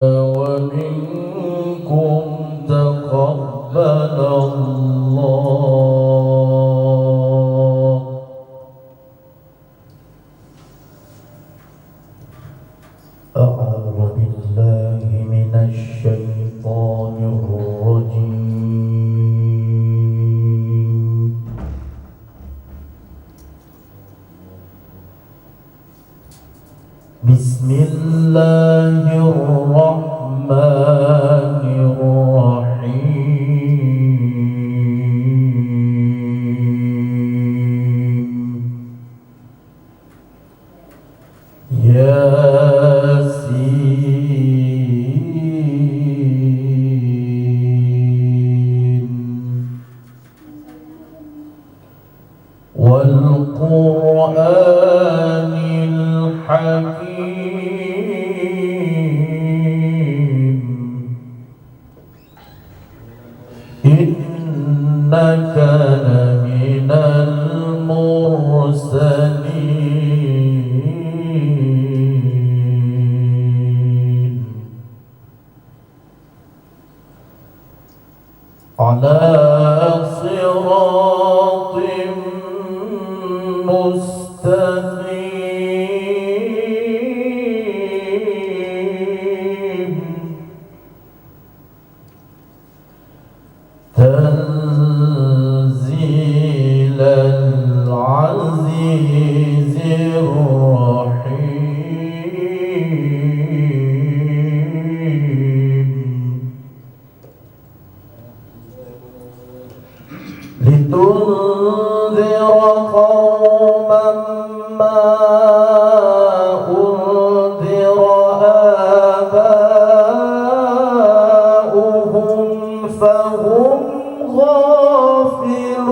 ومنكم تقبل الله. أعوذ بالله من الشيطان الرجيم. بسم الله الرحمن الرحيم. ياسين والقرآن الحكيم إنك لمن المرسلين على صراط مستقيم تنزيل العزيز الرحيم لتنذر قوما ما أنذر آباؤهم فهم غافلون.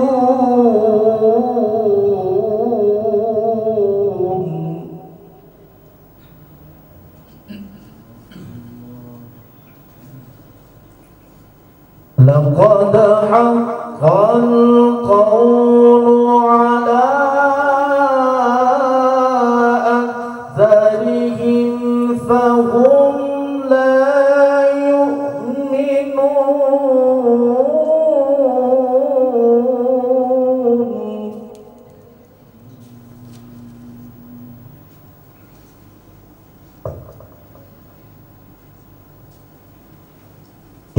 لقد حق القول على أكثرهم فهم لا يؤمنون.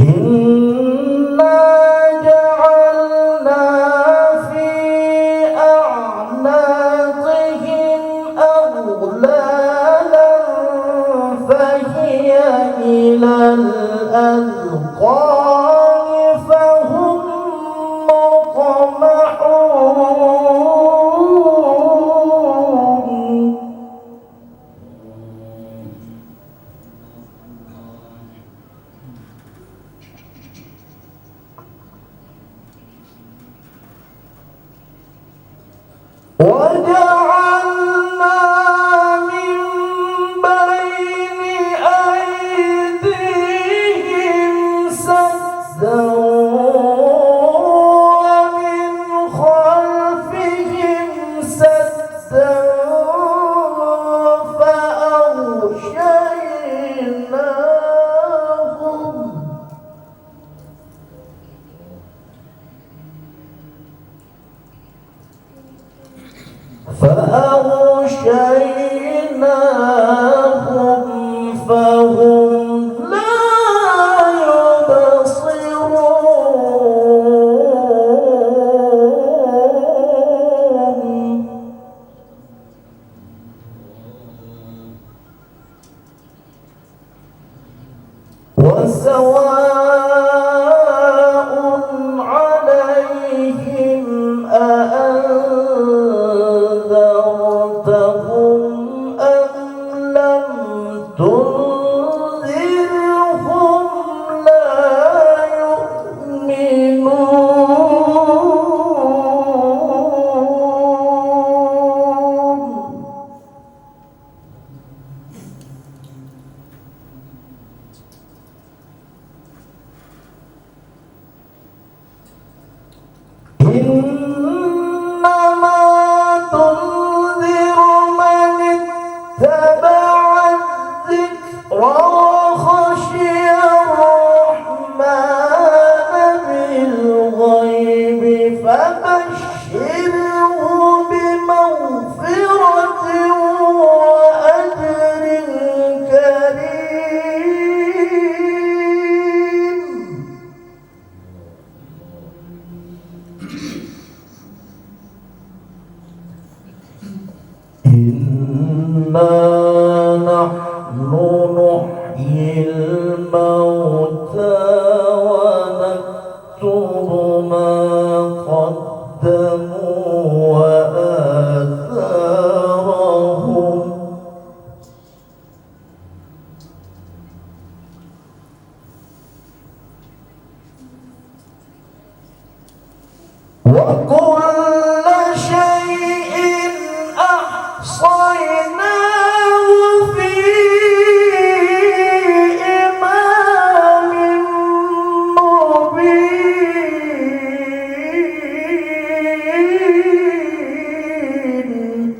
إنا جعلنا في أعناقهم أغلالا فهي إلى الأذقان فهم مقمحون. وجعلنا من بين أيديهم سدا ومن خلفهم سدا فأغشيناهم فهم لا يبصرون. وسواء عليهم أأنذرتهم أم لم تنذرهم لا يؤمنون. إنما تنذر نحن نحيي الموتى ونكتب ما قدموا وآثارهم وكل شيء أحصيناه في إمام مبين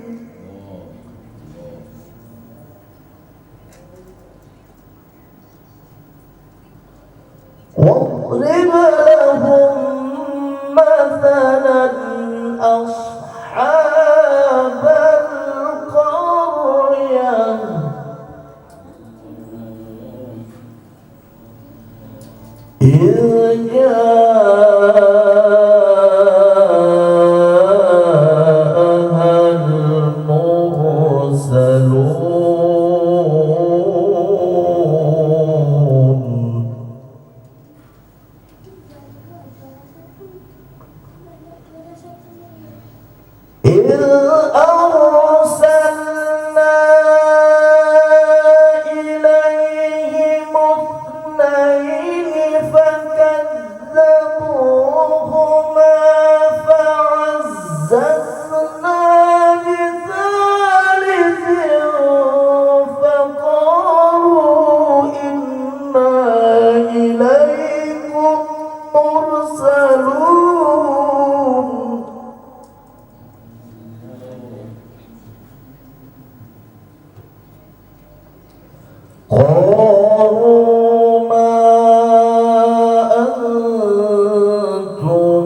واضرب لهم مثلا أصحاب القرية إذ جاءها المرسلون إذ أرسلنا إليهم اثنين فكذبوهما فعززنا بثالث فقالوا إنا إليكم مرسلون قالوا ما أنتم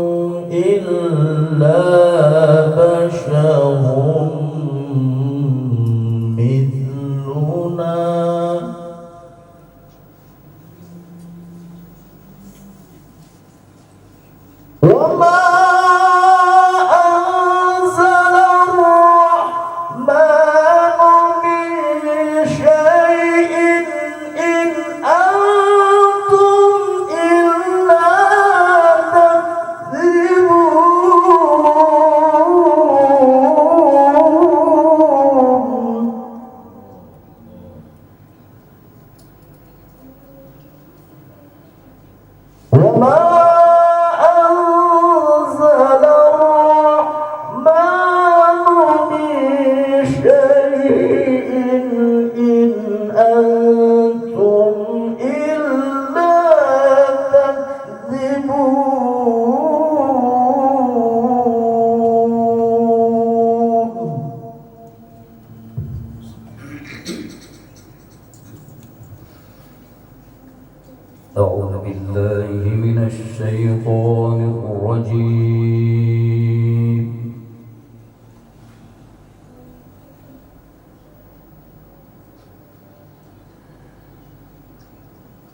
إلا بشر مثلنا وما أنزل الرحمن من شيء إن أنتم إلا تكذبون وما أنزل الرحمن من شيء إن أنتم إلا تكذبون أعوذ بالله من الشيطان الرجيم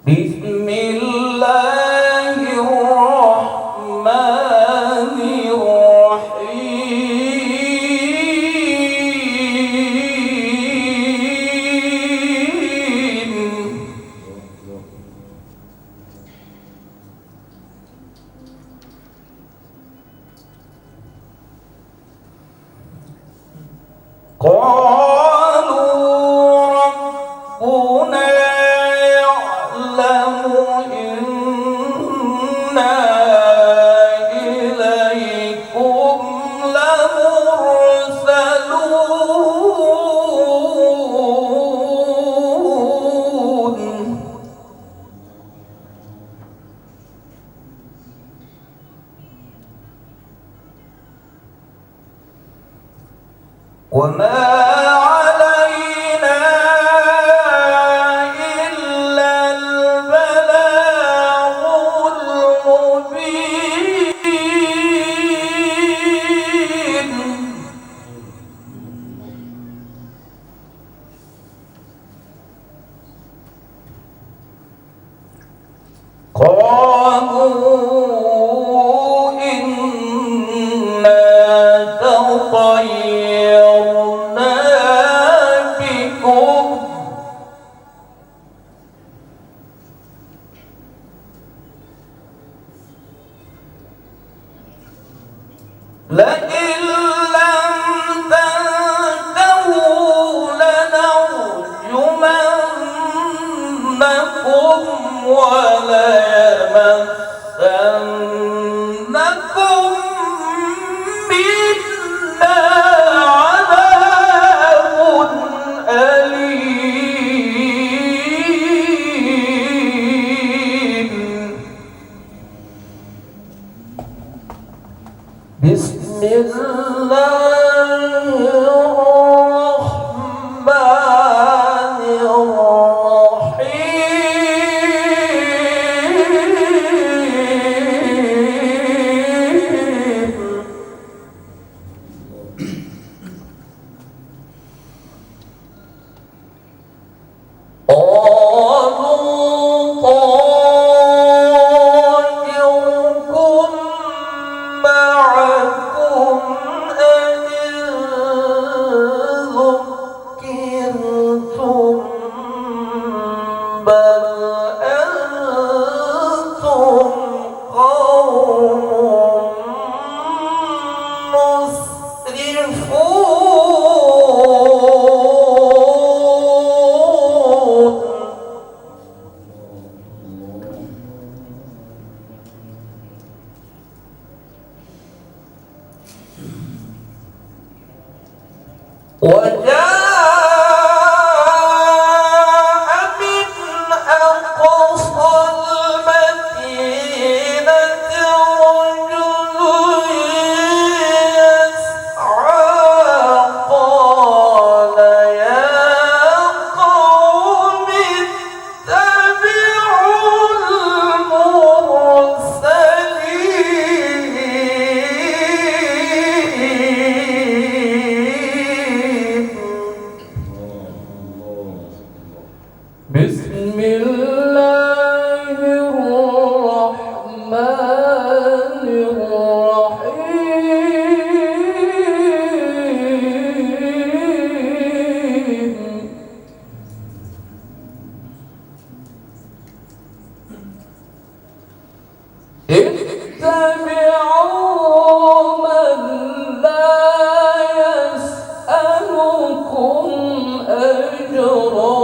بسم الله الرحمن الرحيم قالوا ربنا يعلم إنا إليكم لمرسلون وما علينا إلا البلاغ المبين قالوا إنا تطيرنا ولا يمسنكم منا عذاب أليم. بسم الله الرحمن الرحيم. قالوا طائركم معكم أئن ذكرتم بل أنتم قوم مسرفون. وجاء من أقصى المدينة رجل يسعى قال يا قوم اتبعوا المرسلين. بسم الله الرحمن الرحيم. اتبعوا من لا يسألكم أجرا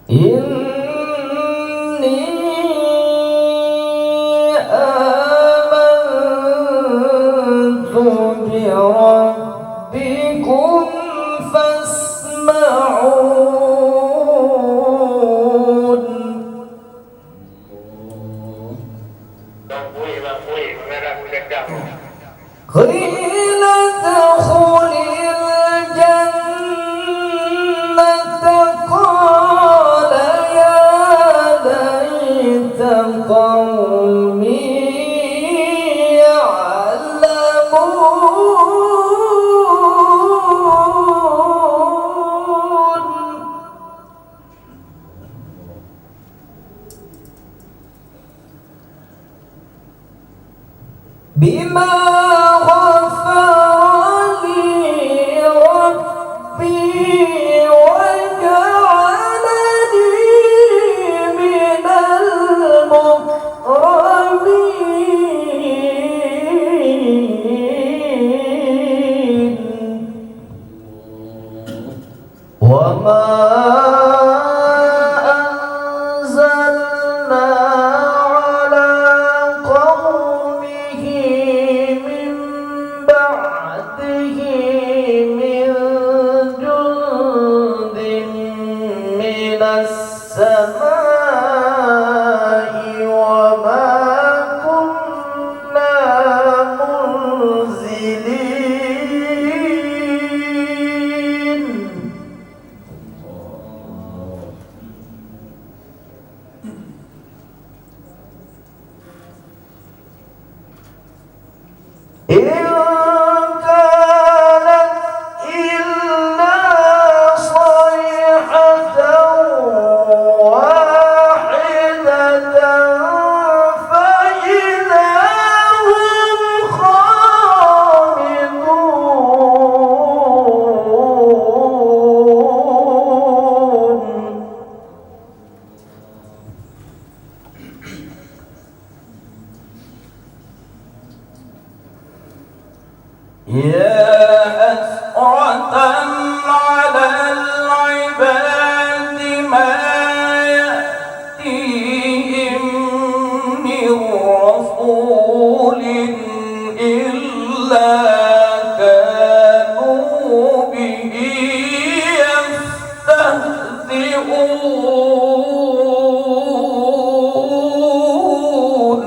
إني آمنت بربكم فاسمعون قيل ادخل الجنة قال يا ليت قومي يعلمون بما غفر لي ربي وجعلني من المكرمين وما أنزلنا على قومه من بعده من جند من السماء وما كنا منزلين إن كانت إلا صيحة واحدة فإذا هم خامدون يا حسرة على العباد ما يأتيهم من رسول إلا كانوا به يستهزئون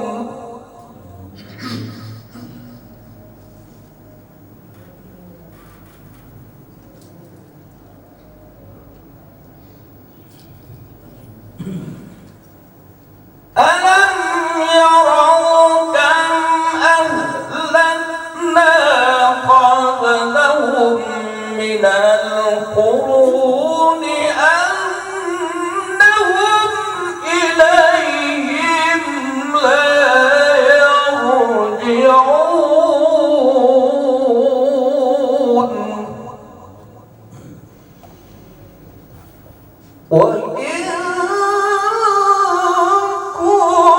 ألم يروا كم أهلكنا قبلهم من القرون أنهم إليهم لا يرجعون وإن كل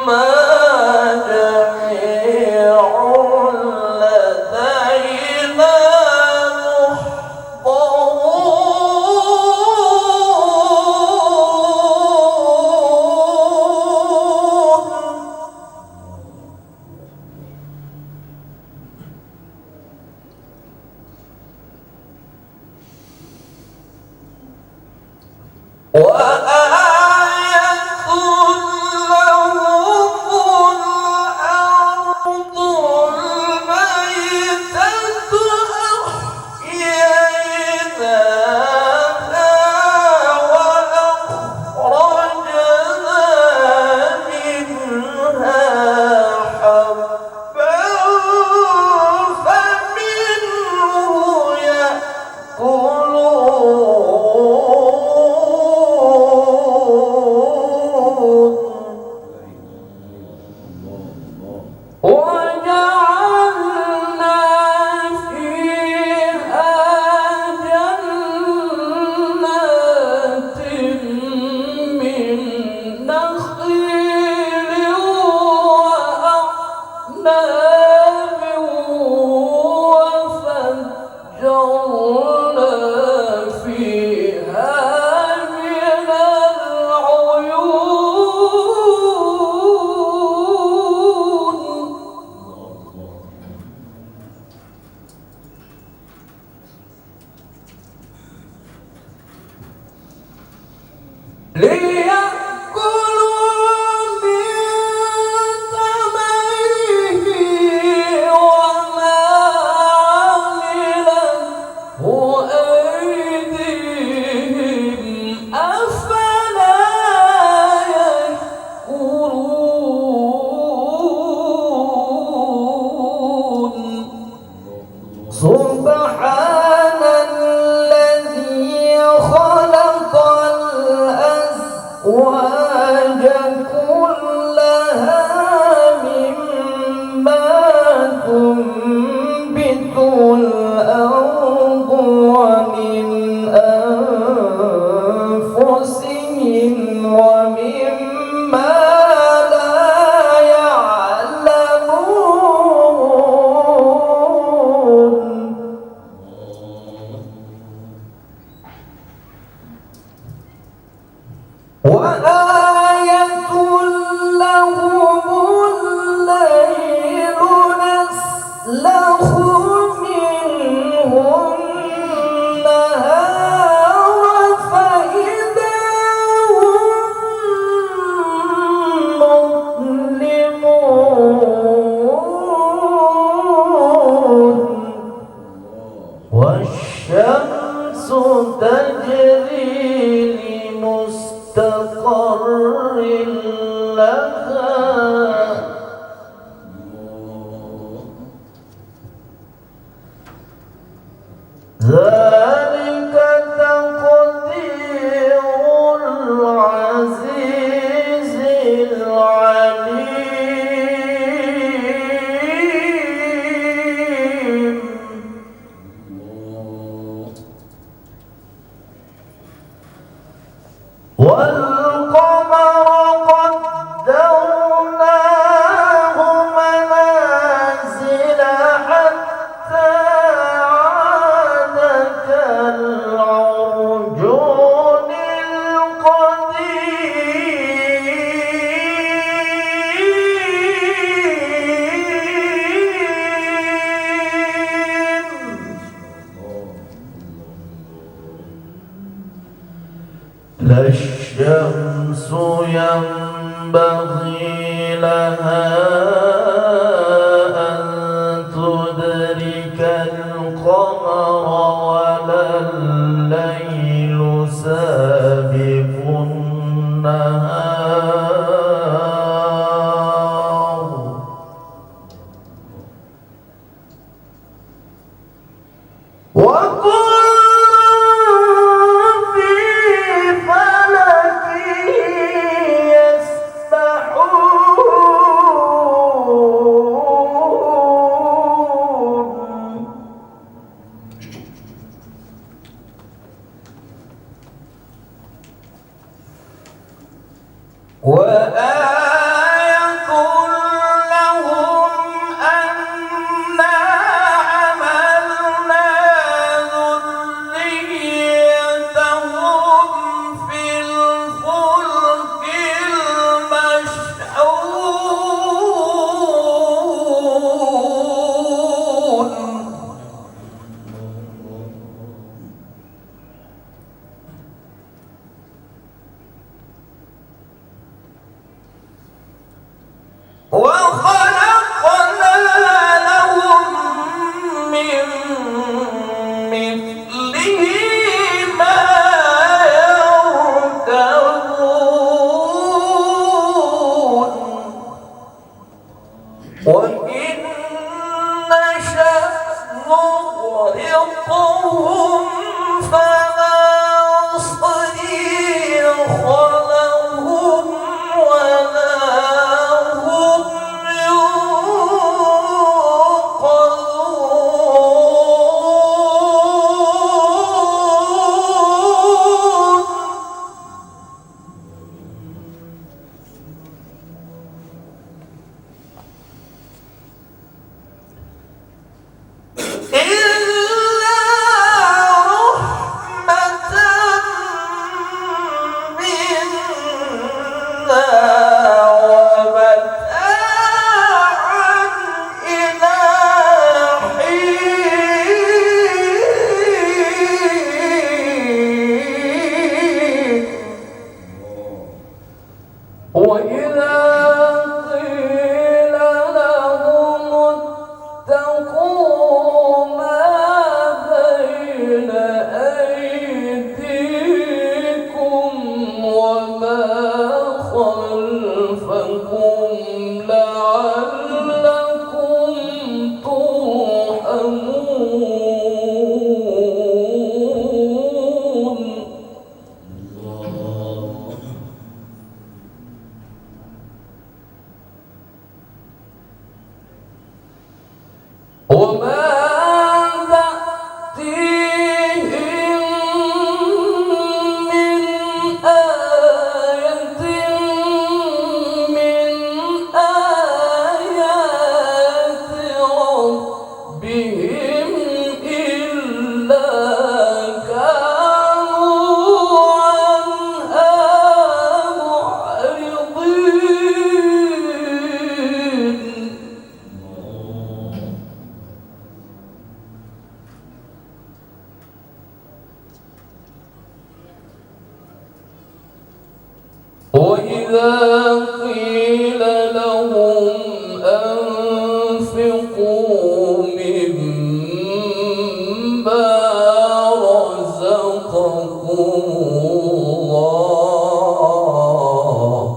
لما جميع لدينا محضرون وآية لهم الأرض الميتة أحييناها وأخرجنا منها حبا فمنه يأكلون وجعل الشمس ينبغي لها أن تدرك القمر ولا الليل سابق النهار وكل في فلك يسبحون وآية لهم أنا حملنا ذريتهم في الفلك المشحون وخلقنا لهم من مثله ما يركبون وإن نشأ نغرقهم فلا صريخ لهم ولا هم ينقذون إلا رحمة منا ومتاعا إلى حين وإذا قيل لهم اتقوا ما بين أيديكم وما خلفكم لعلكم ترحمون وما تأتيهم من آية من آيات ربهم إلا كانوا عنها معرضين وإذا قيل لهم أنفقوا مما رزقكم الله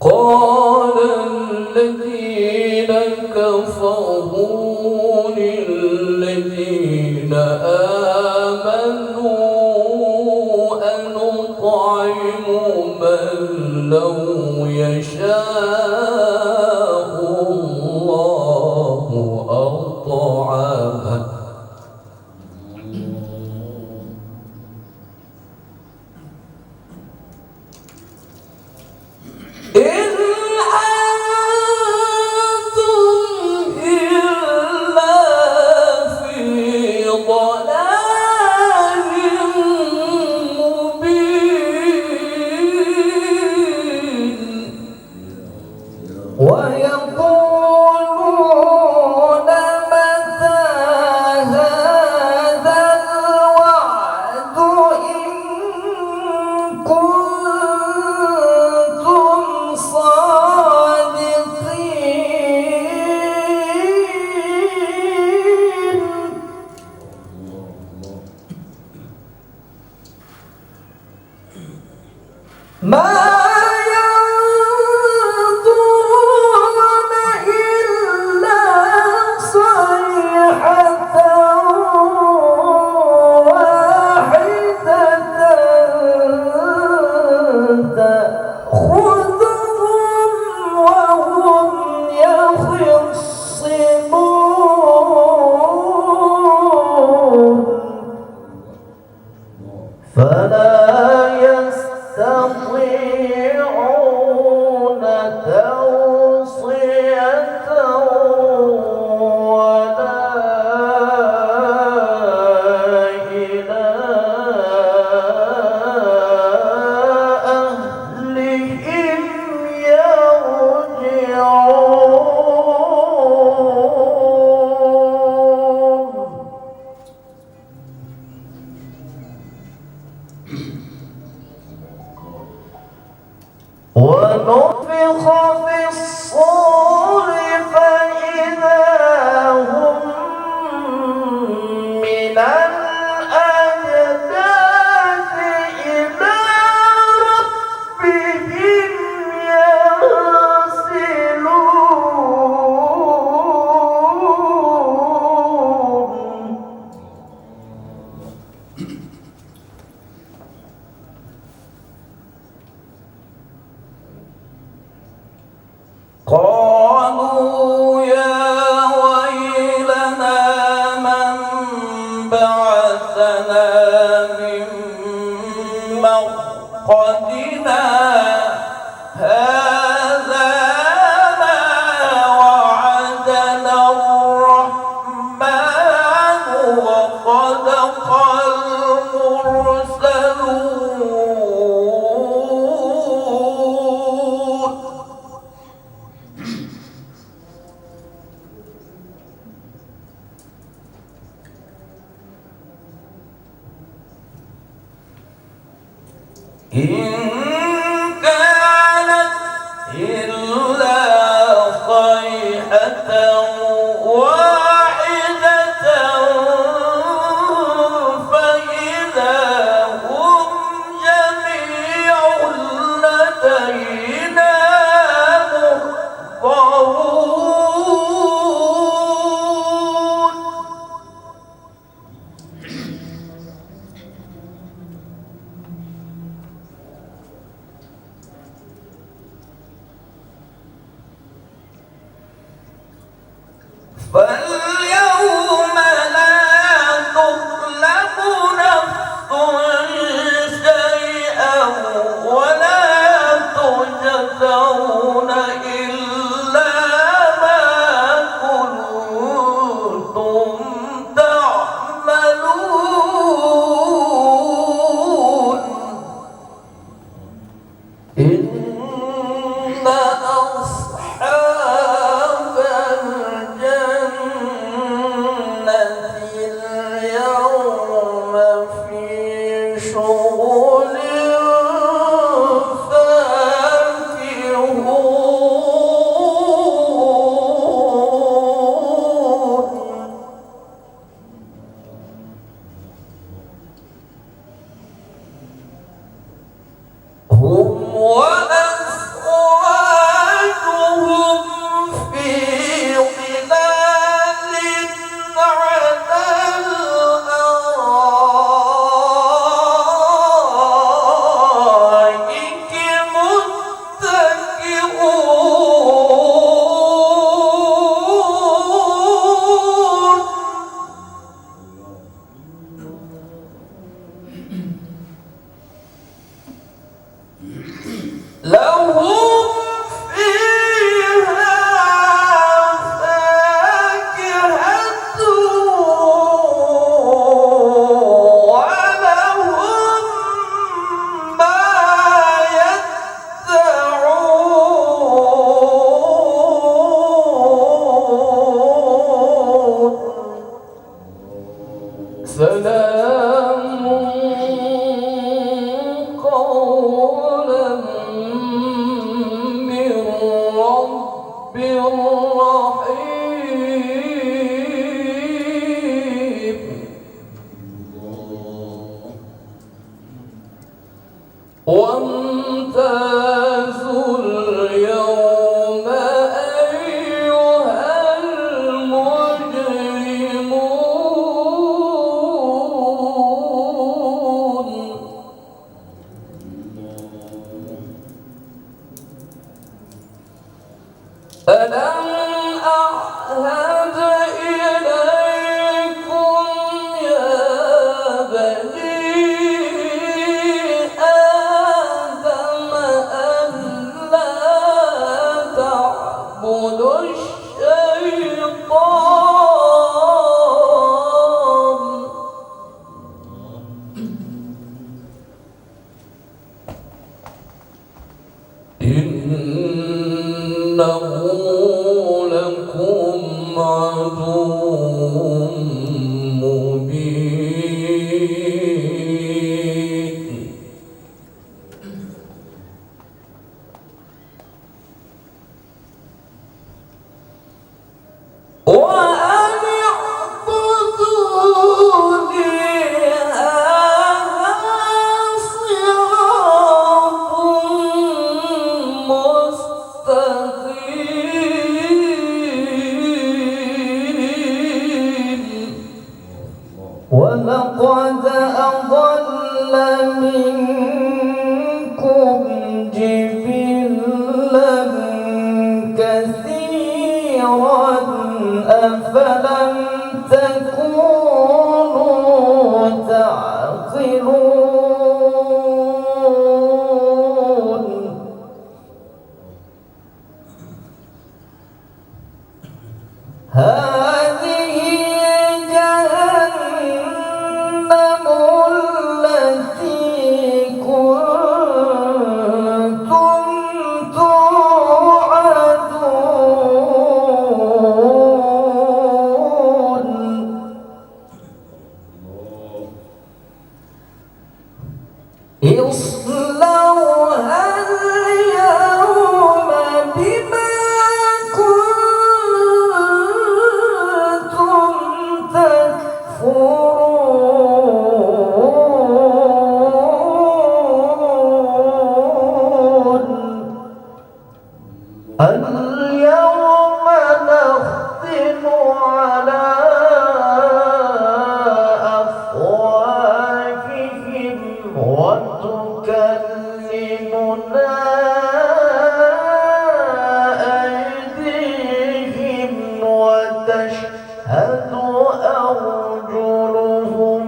قال الذين كفروا للذين آمنوا أنطعم من لو يشاء الله أطعمه إن أنتم إلا في ضلال مبين كنتم صادقين ما ينظرون إلا صيحة واحدة تأخذهم وهم يخصمون فلا يستطيعون توصية ولا إلى أهلهم يرجعون ونفخ في الصور فإذا هم من الأجداث إلى ربهم ينسلون قالوا يا ويلنا من بعثنا من مرقدنا هذا ما وعدنا الرحمن وصدق المرسلون إن كانت إلا صيحة واحدة فإذا هم جميع لدينا محضرون فاليوم لا تظلم نفس شيئا ولا تجزون إلا ما كنتم تعملون إن أصحاب الجنة اليوم في شغل فاكهون هم وأزواجهم في ظلال على الأرائك متكئون لهم فيها فاكهة ولهم ما يدعون سلام قولا قولا من رب رحيم وامتازوا اليوم أيها المجرمون ألم أعهد إليكم يا بني آدم ألا تعبدوا الشيطان إنه لكم عدو مبين وأن اعبدوني هذا صراط مستقيم ولقد أضل منكم جبلا كثيرا أفلم تكونوا تعقلون هذه جهنم التي كنتم توعدون اصلوها اليوم بما كنتم تكفرون اليوم نختم على أفواههم وتكلمنا أيديهم وتشهد أرجلهم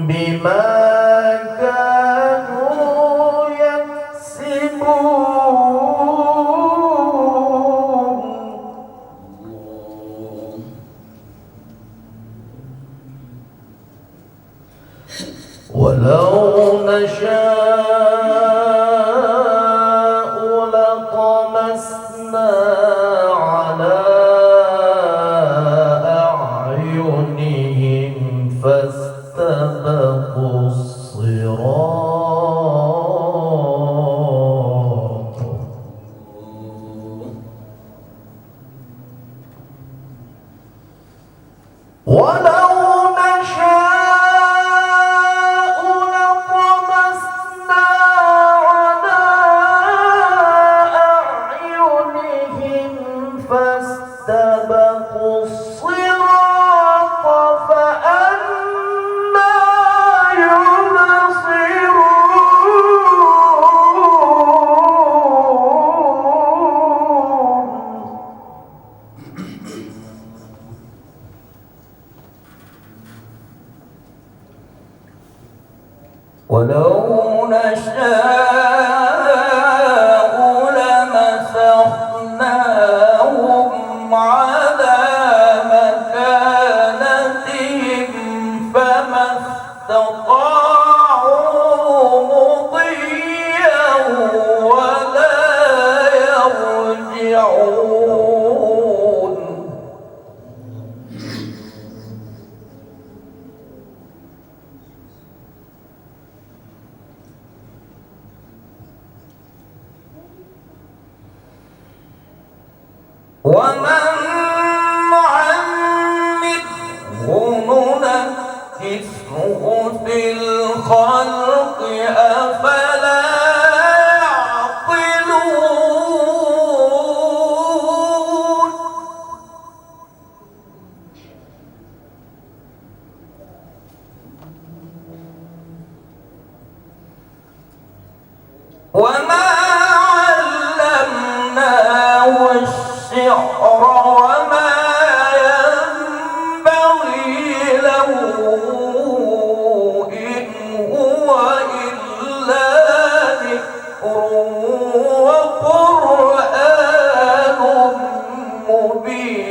بما كانوا يكسبون ولو نشاء في الخلق أفلا يعقلون وما علمناه الشعر وما ينبغي له إن هو إلا ذكر وقرآن مبين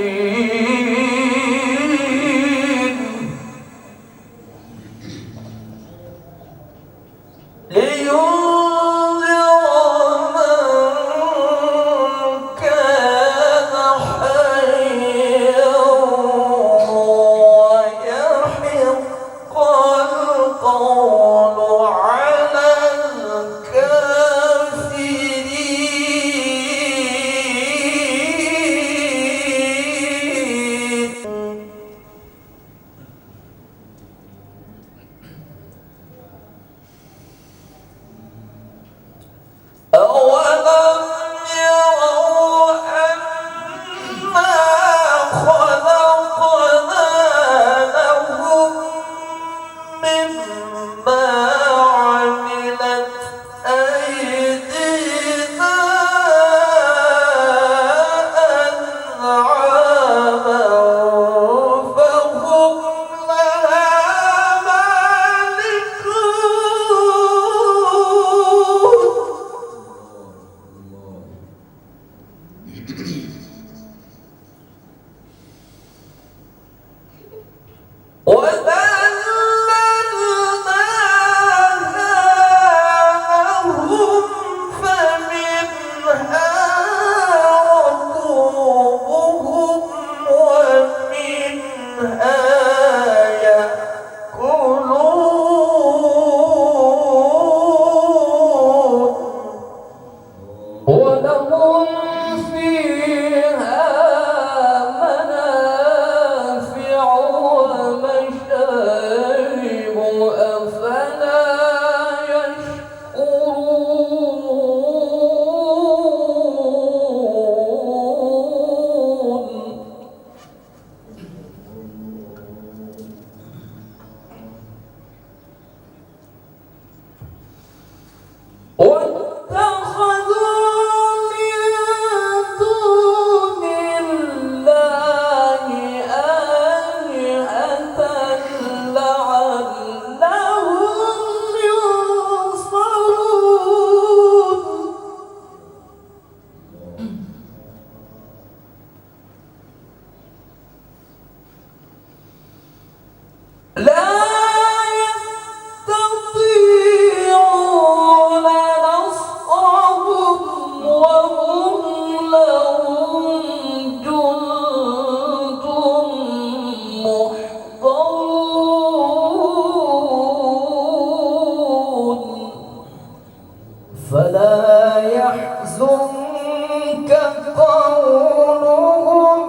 ولهم فيها منافع ومشارب أفلا يشكرون لا يستطيعون نصرهم وهم لهم جند محضرون فلا يحزنك قولهم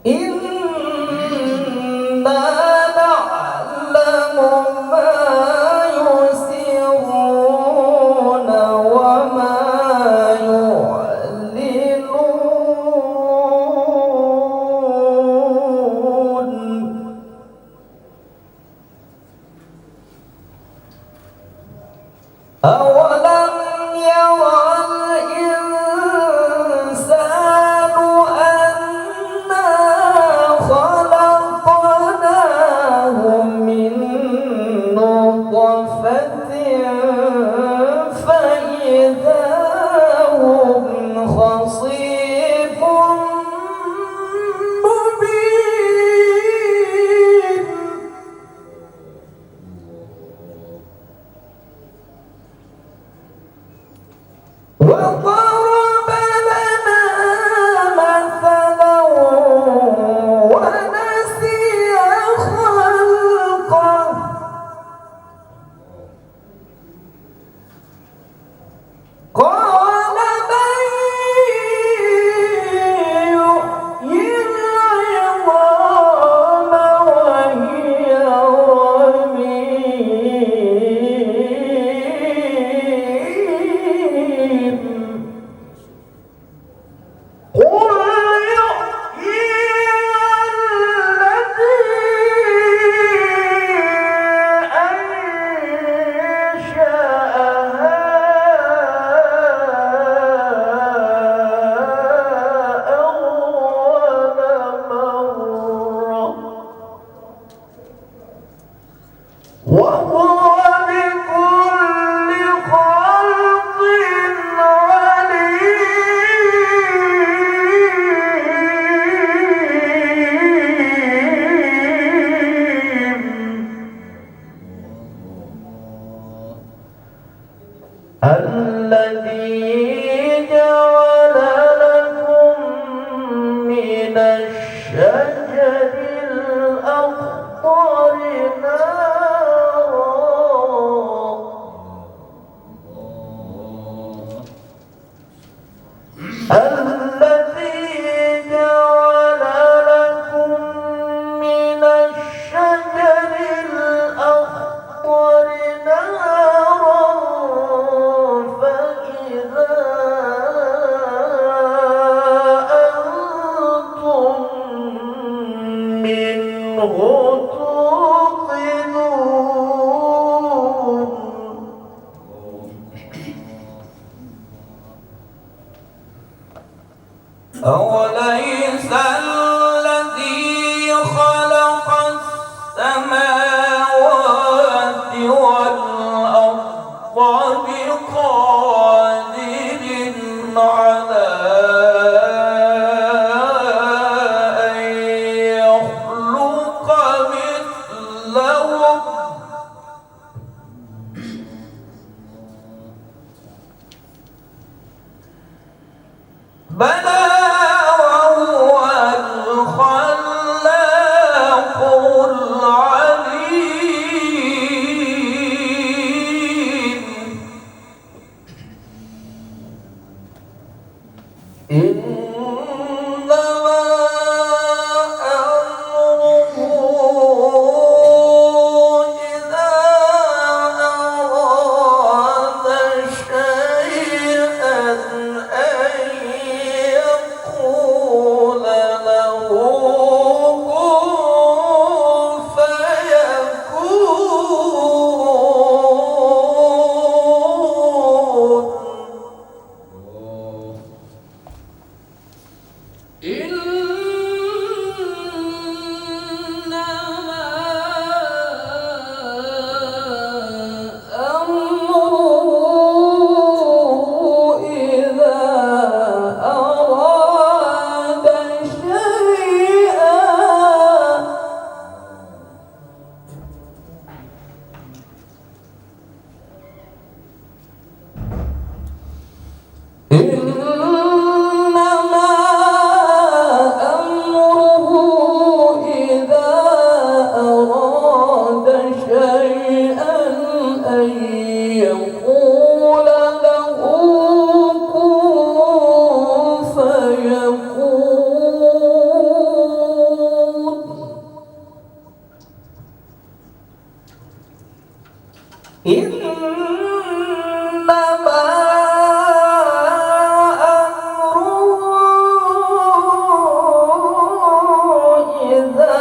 إنا نعلم ما يسرون وما يعلنون أولم يرى الإنسان أنا خلقناه من نطفة فإذا هم خصيم مبين وضرب لنا مثلا ونسي خلقه قال من يحيي العظام الذي جعل لكم من الشجر الأخضر نارا الذي جعل لكم من الشجر الأخضر نارا فإذا أنتم منه توقدون أوليس الذي خلق السماوات والأرض بقادر على أن يخلق مثلهم بلى وهو الخلاق العليم إنما أمره إذا أراد شيئا أن يقول له كن فيكون إنما أمره إذا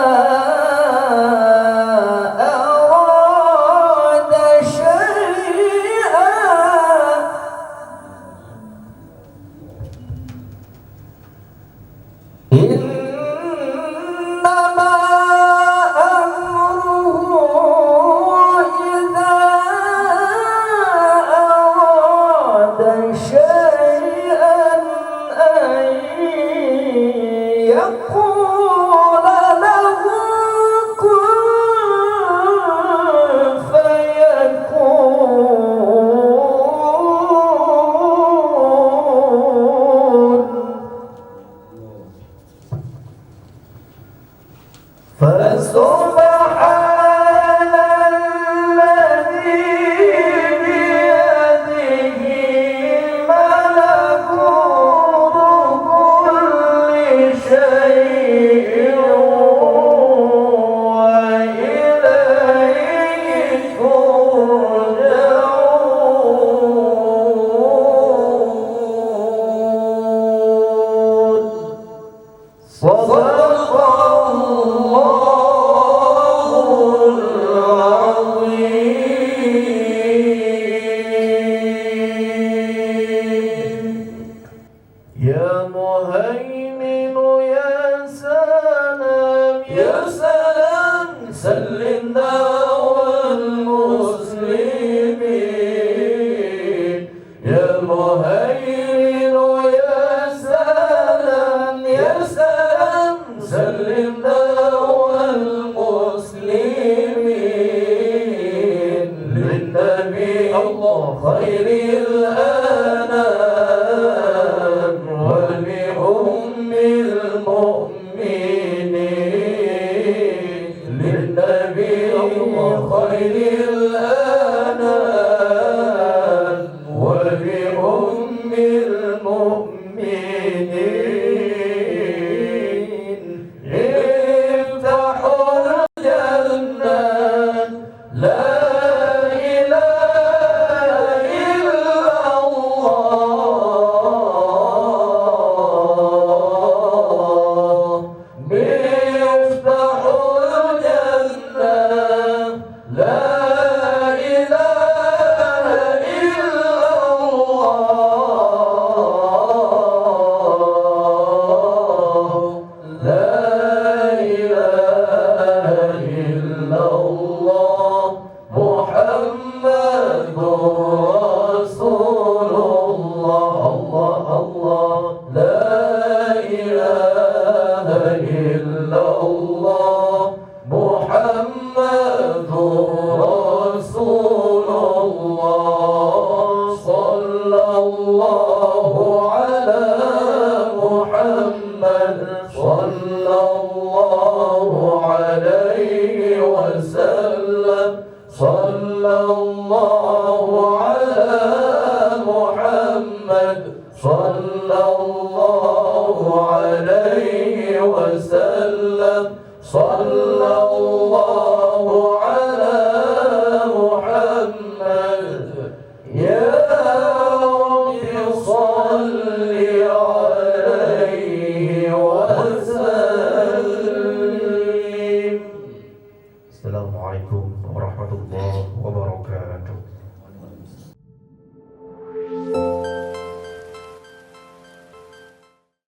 للنبي خير الأنام ولأم المؤمنين للنبي خير الأنام ولأم المؤمنين افتحوا الجنة لا إله إلا الله مفتاح الجنة لا إله إلا الله لا إله إلا الله محمد رسول الله الله الله لا إله إلا الله محمد رسول الله صلى الله على محمد صلى الله عليه وسلم صلى الله على محمد صلى الله عليه وسلم صلى